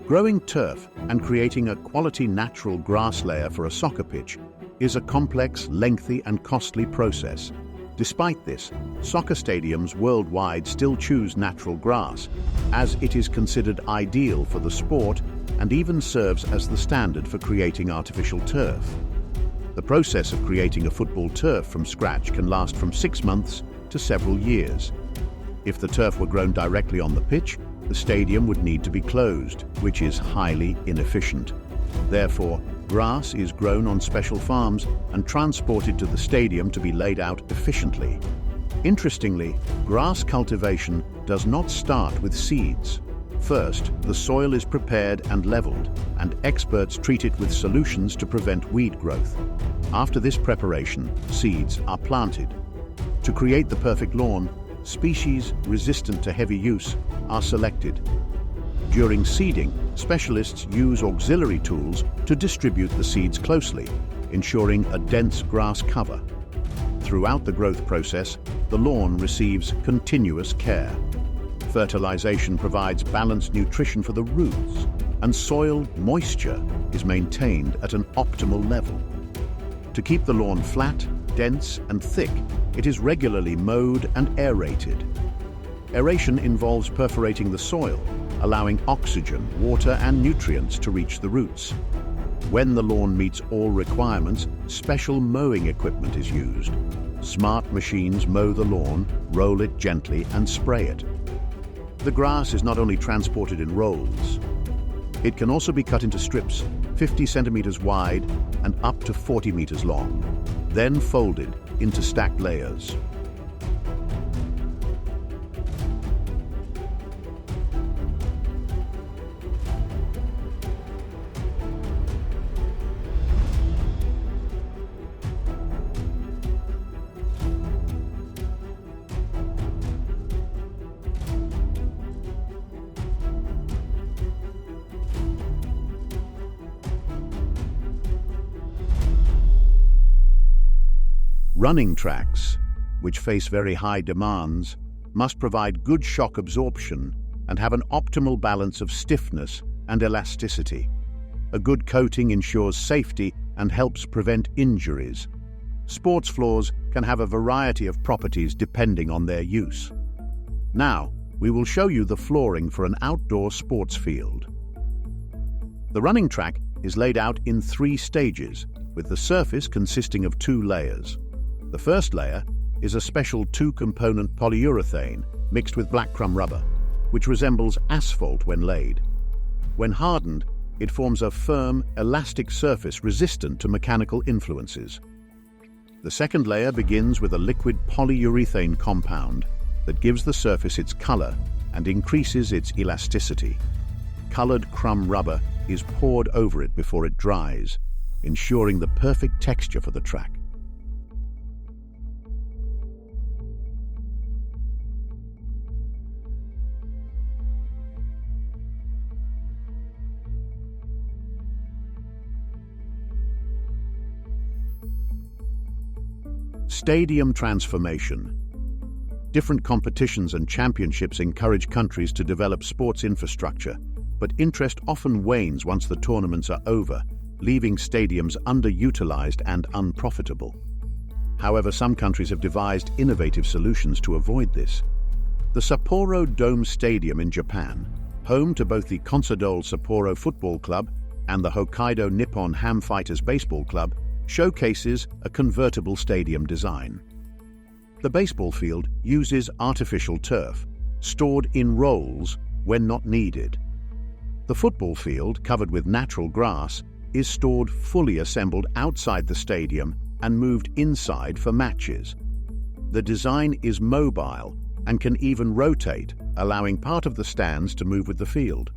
Growing turf and creating a quality natural grass layer for a soccer pitch is a complex, lengthy and costly process. Despite this, soccer stadiums worldwide still choose natural grass, as it is considered ideal for the sport and even serves as the standard for creating artificial turf. The process of creating a football turf from scratch can last from 6 months to several years. If the turf were grown directly on the pitch, the stadium would need to be closed, which is highly inefficient. Therefore, grass is grown on special farms and transported to the stadium to be laid out efficiently. Interestingly, grass cultivation does not start with seeds. First, the soil is prepared and leveled, and experts treat it with solutions to prevent weed growth. After this preparation, seeds are planted. To create the perfect lawn, species resistant to heavy use are selected. During seeding, specialists use auxiliary tools to distribute the seeds closely, ensuring a dense grass cover. Throughout the growth process, the lawn receives continuous care. Fertilization provides balanced nutrition for the roots, and soil moisture is maintained at an optimal level. To keep the lawn flat, dense, and thick, it is regularly mowed and aerated. Aeration involves perforating the soil, allowing oxygen, water, and nutrients to reach the roots. When the lawn meets all requirements, special mowing equipment is used. Smart machines mow the lawn, roll it gently, and spray it. The grass is not only transported in rolls. It can also be cut into strips, 50 centimeters wide and up to 40 meters long, then folded into stacked layers. Running tracks, which face very high demands, must provide good shock absorption and have an optimal balance of stiffness and elasticity. A good coating ensures safety and helps prevent injuries. Sports floors can have a variety of properties depending on their use. Now, we will show you the flooring for an outdoor sports field. The running track is laid out in 3 stages, with the surface consisting of 2 layers. The first layer is a special 2-component polyurethane mixed with black crumb rubber, which resembles asphalt when laid. When hardened, it forms a firm, elastic surface resistant to mechanical influences. The second layer begins with a liquid polyurethane compound that gives the surface its color and increases its elasticity. Colored crumb rubber is poured over it before it dries, ensuring the perfect texture for the track. Stadium transformation. Different competitions and championships encourage countries to develop sports infrastructure, but interest often wanes once the tournaments are over, leaving stadiums underutilized and unprofitable. However, some countries have devised innovative solutions to avoid this. The Sapporo Dome Stadium in Japan, home to both the Consadole Sapporo Football Club and the Hokkaido Nippon Ham Fighters Baseball Club, showcases a convertible stadium design. The baseball field uses artificial turf, stored in rolls when not needed. The football field, covered with natural grass, is stored fully assembled outside the stadium and moved inside for matches. The design is mobile and can even rotate, allowing part of the stands to move with the field.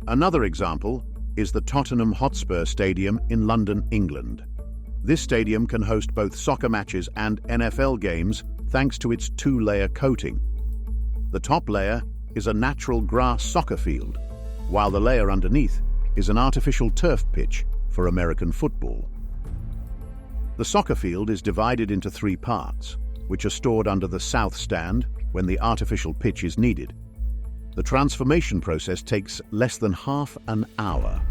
Another example is the Tottenham Hotspur Stadium in London, England. This stadium can host both soccer matches and NFL games thanks to its two-layer coating. The top layer is a natural grass soccer field, while the layer underneath is an artificial turf pitch for American football. The soccer field is divided into 3 parts, which are stored under the south stand when the artificial pitch is needed. The transformation process takes less than half an hour.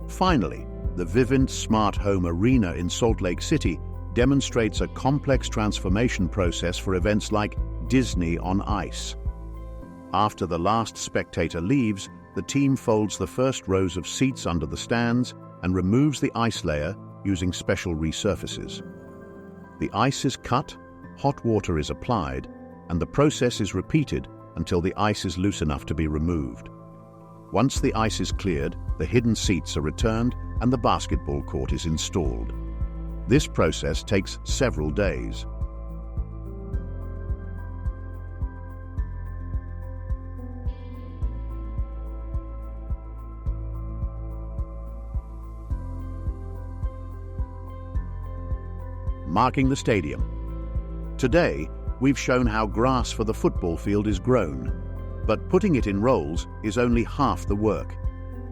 Finally, the Vivant Smart Home Arena in Salt Lake City demonstrates a complex transformation process for events like Disney on Ice. After the last spectator leaves, the team folds the first rows of seats under the stands and removes the ice layer using special resurfaces. The ice is cut, hot water is applied, and the process is repeated until the ice is loose enough to be removed. Once the ice is cleared, the hidden seats are returned and the basketball court is installed. This process takes several days. Marking the stadium. Today, we've shown how grass for the football field is grown, but putting it in rolls is only half the work.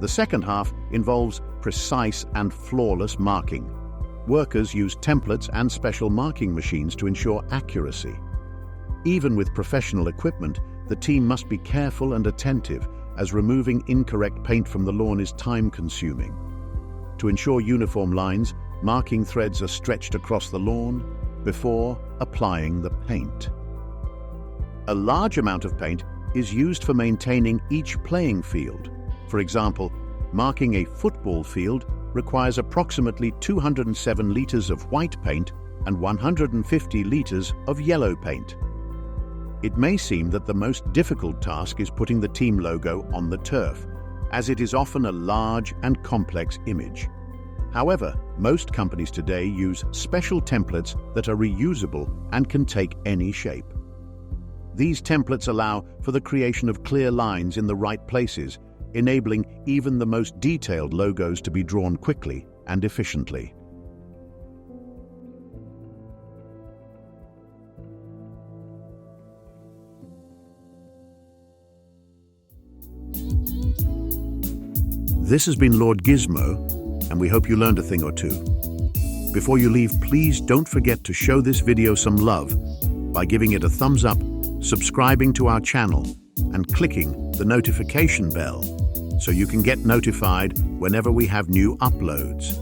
The second half involves precise and flawless marking. Workers use templates and special marking machines to ensure accuracy. Even with professional equipment, the team must be careful and attentive, as removing incorrect paint from the lawn is time-consuming. To ensure uniform lines, marking threads are stretched across the lawn before applying the paint. A large amount of paint is used for maintaining each playing field. For example, marking a football field requires approximately 207 liters of white paint and 150 liters of yellow paint. It may seem that the most difficult task is putting the team logo on the turf, as it is often a large and complex image. However, most companies today use special templates that are reusable and can take any shape. These templates allow for the creation of clear lines in the right places, enabling even the most detailed logos to be drawn quickly and efficiently. This has been Lord Gizmo, and we hope you learned a thing or two. Before you leave, please don't forget to show this video some love by giving it a thumbs up, subscribing to our channel, and clicking the notification bell so you can get notified whenever we have new uploads.